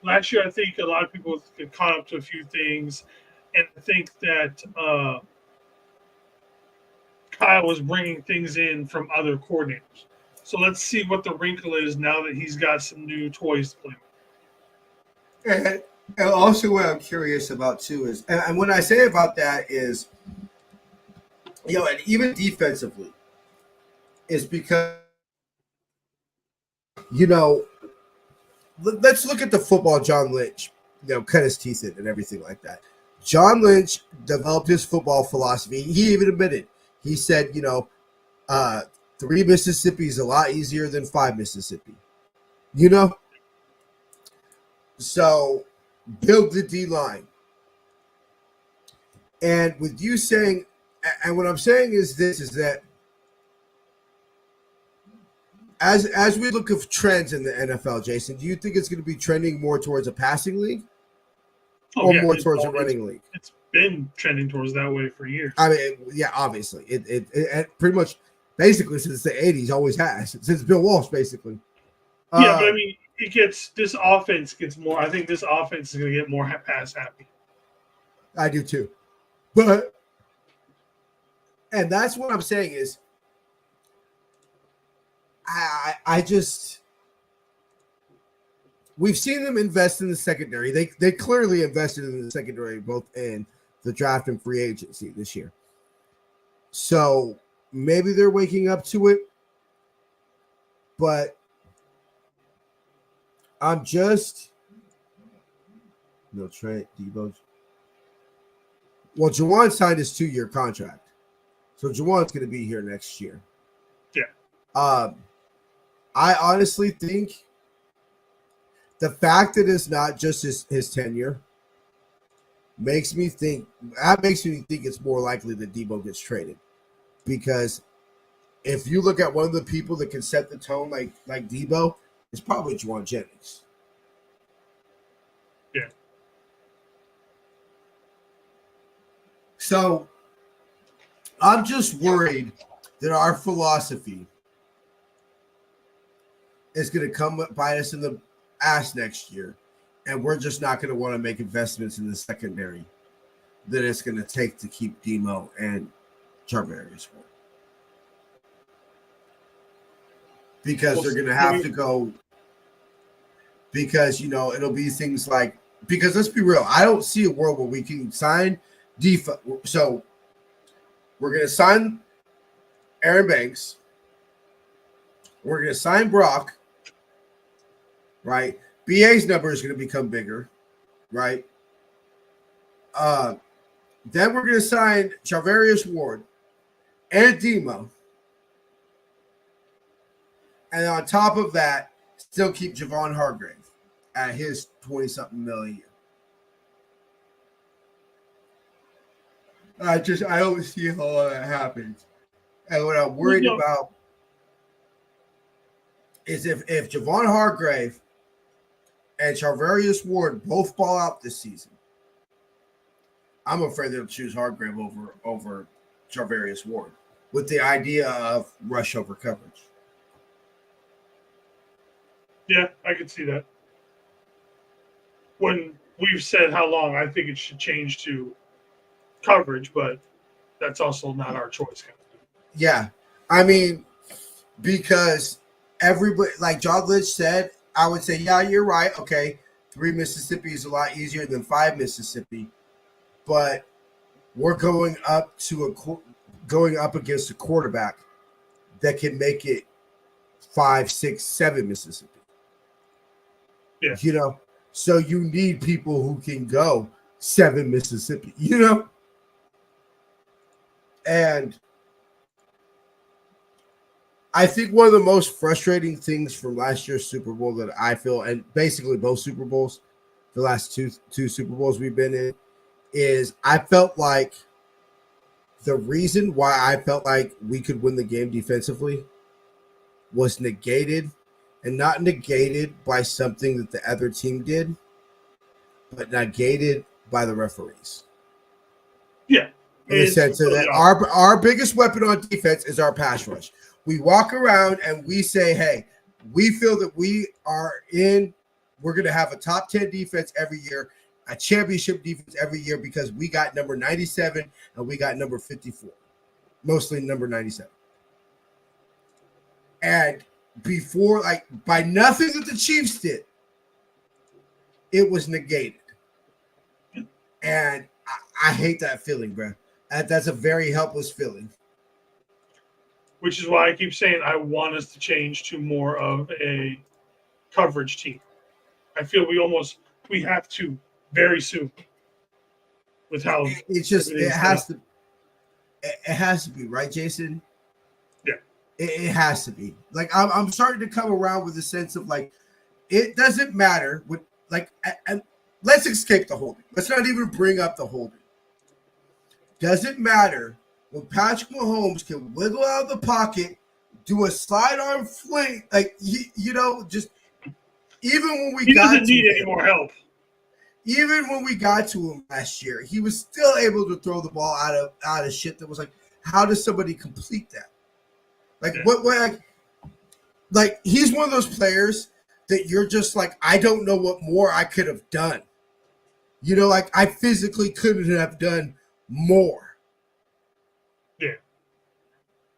Last year, I think a lot of people got caught up to a few things, and I think that Kyle was bringing things in from other coordinators. So let's see what the wrinkle is now that he's got some new toys to play with. And also what I'm curious about too is, and when I say about that is, and even defensively, is because, let's look at the football John Lynch, cut his teeth in and everything like that. John Lynch developed his football philosophy. He even admitted, he said, 3 Mississippi is a lot easier than 5 Mississippi. So build the D-line. And with you saying, and what I'm saying is this, is that as we look at trends in the NFL, Jason, do you think it's going to be trending more towards a passing league or more towards a running league? It's been trending towards that way for years. I mean, yeah, obviously. It pretty much basically since the 80s, always has, since Bill Walsh, basically. Yeah, but I mean, this offense gets more. I think this offense is going to get more pass happy. I do too. But, and that's what I'm saying is, I just, we've seen them invest in the secondary. They clearly invested in the secondary, both in the draft and free agency this year. So maybe they're waking up to it, but I'm just Trent Debo. Well, Juwan signed his 2-year contract, so Juwan's going to be here next year. Yeah. I honestly think the fact that it's not just his tenure makes me think it's more likely that Debo gets traded, because if you look at one of the people that can set the tone like Debo, it's probably Juwan Jennings. Yeah. So I'm just worried that our philosophy is going to come bite us in the ass next year, and we're just not going to want to make investments in the secondary that it's going to take to keep Demo and Charvarius Ward. Because they're going to have to go, because, it'll be things like, because let's be real, I don't see a world where we can sign defense. So we're going to sign Aaron Banks. We're going to sign Brock, right? BA's number is going to become bigger, right? Then we're going to sign Charvarius Ward and Demo. And on top of that, still keep Javon Hargrave at his 20-something million a year. I don't see how all that happens. And what I'm worried about is if Javon Hargrave and Charvarius Ward both ball out this season, I'm afraid they'll choose Hargrave over Charvarius Ward with the idea of rush over coverage. Yeah, I could see that. When we've said how long I think it should change to coverage, but that's also not our choice. Yeah. I mean, because everybody, like John Lynch said, I would say, yeah, you're right. Okay, 3 Mississippi is a lot easier than 5 Mississippi, but we're going up against a quarterback that can make it 5, 6, 7 Mississippi. Yeah. So you need people who can go 7 Mississippi, And I think one of the most frustrating things from last year's Super Bowl that I feel, and basically both Super Bowls, the last two Super Bowls we've been in, is I felt like the reason why I felt like we could win the game defensively was negated, and not negated by something that the other team did, but negated by the referees. Yeah. In the sense that our biggest weapon on defense is our pass rush. We walk around and we say, hey, we feel that we're going to have a top 10 defense every year, a championship defense every year, because we got number 97 and we got number 54, mostly number 97. And before, by nothing that the Chiefs did, it was negated. And I hate that feeling, bro. That's a very helpless feeling. Which is why I keep saying I want us to change to more of a coverage team. I feel we have to very soon with how it has to be, right, Jason? Yeah. It has to be. I'm starting to come around with a sense of it doesn't matter what, and let's escape the holding. Let's not even bring up the holding. Doesn't matter when Patrick Mahomes can wiggle out of the pocket, do a slide arm fling, just even when we doesn't need any more help. Even when we got to him last year, he was still able to throw the ball out of shit that was how does somebody complete that? Like like he's one of those players that you're just like, I don't know what more I could have done. You know, like I physically couldn't have done more. Yeah.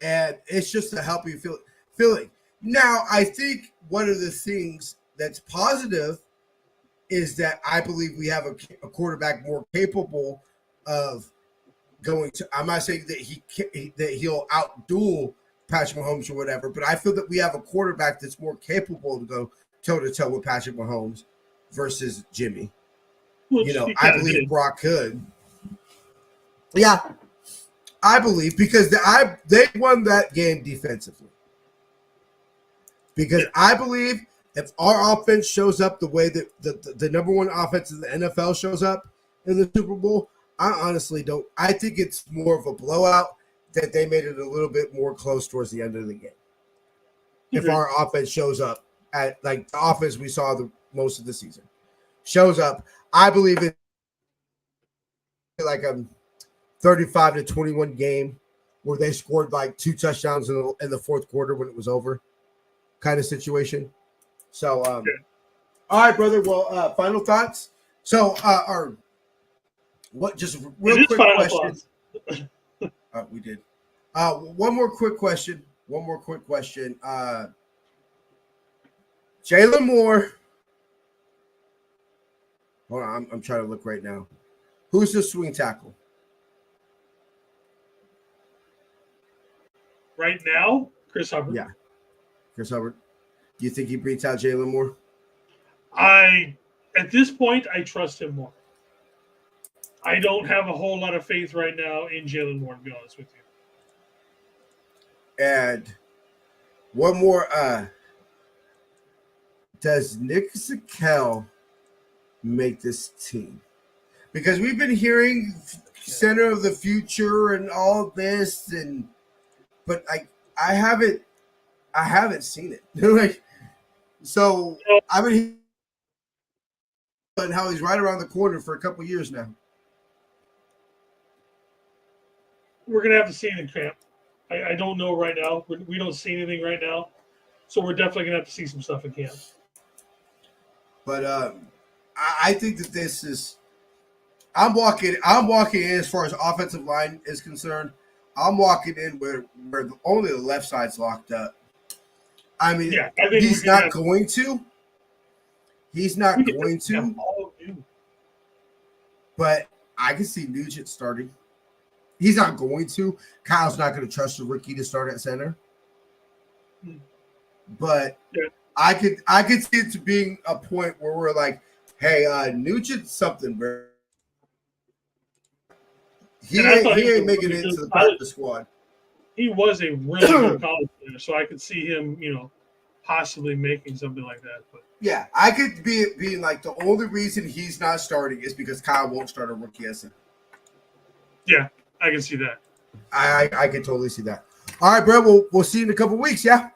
And it's just to help you feeling. Now, I think one of the things that's positive is that I believe we have a quarterback more capable of going to. I'm not saying that he'll outduel Patrick Mahomes or whatever, but I feel that we have a quarterback that's more capable to go toe-to-toe with Patrick Mahomes versus Jimmy. Well, You know, I believe Brock could. Yeah, I believe because they won that game defensively. Because I believe if our offense shows up the way that the number one offense in the NFL shows up in the Super Bowl, I honestly don't. I think it's more of a blowout that they made it a little bit more close towards the end of the game. If our offense shows up at like the offense we saw the most of the season shows up, I believe it like a 35-21 game where they scored like 2 touchdowns in the fourth quarter when it was over, kind of situation. So, all right, brother. Well, final thoughts. So, what? Just real quick question. We did. One more quick question. Jalen Moore. Hold on, I'm trying to look right now. Who's the swing tackle? Right now, Chris Hubbard. Yeah, Chris Hubbard. Do you think he beats out Jalen Moore? At this point, I trust him more. I don't have a whole lot of faith right now in Jalen Moore, to be honest with you. And one more. Does Nick Zakelj make this team? Because we've been hearing center of the future and all this, but I haven't seen it. Like, so I've been hearing how he's right around the corner for a couple years now. We're going to have to see it in camp. I don't know right now. We don't see anything right now. So we're definitely going to have to see some stuff in camp. But I think that this is – I'm walking in as far as offensive line is concerned. I'm walking in where only the left side's locked up. I mean, I think he's not going to. He's not going to. But I can see Nugent starting. He's not going to. Kyle's not going to trust the rookie to start at center. But I could see it to being a point where we're like, hey, Nugent's something, bro. He ain't making it into the practice squad. He was a really good college player, so I could see him, possibly making something like that. But yeah, I could be being like the only reason he's not starting is because Kyle won't start a rookie at center. Yeah, I can see that. I can totally see that. All right, bro. We'll see you in a couple weeks. Yeah.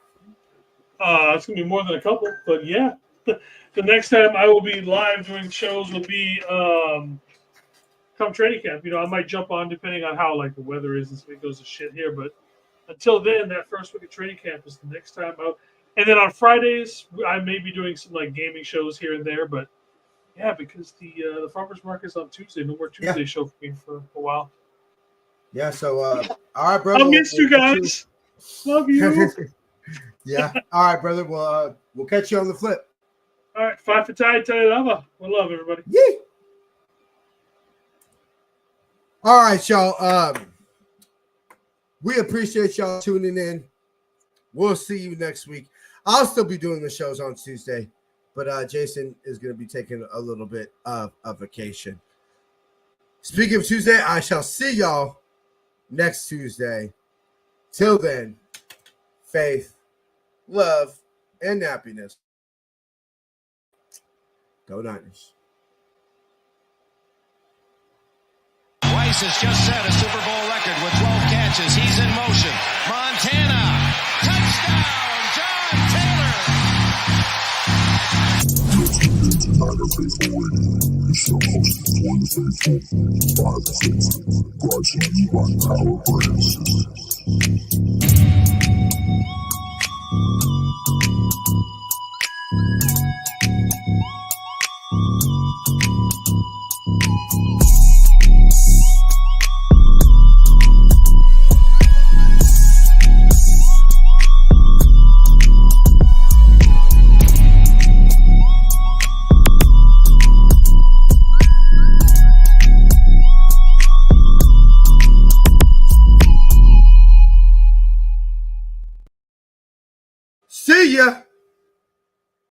It's gonna be more than a couple, but yeah. The next time I will be live doing shows will be come training camp. I might jump on depending on how the weather is this week goes to shit here. But until then, that first week of training camp is the next time out. And then on Fridays, I may be doing some gaming shows here and there. But yeah, because the farmers market's on Tuesday. No more Tuesday show for me for a while. Yeah. So all right, brother. I'll miss you guys. Love you. Yeah. All right, brother. We'll catch you on the flip. All right. Five for Tide. Tell you love. One love, everybody. Yeah. All right, y'all. We appreciate y'all tuning in. We'll see you next week. I'll still be doing the shows on Tuesday, but Jason is going to be taking a little bit of a vacation. Speaking of Tuesday, I shall see y'all next Tuesday. Till then, faith, love, and happiness. Go Niners. Rice has just set a Super Bowl record with 12 catches. He's in motion. Montana. Touchdown, John Taylor. You're tuned into Niner Faithful Radio. The show hosted one faithful, 5 faithful. Brought to you by Power Brands. See ya.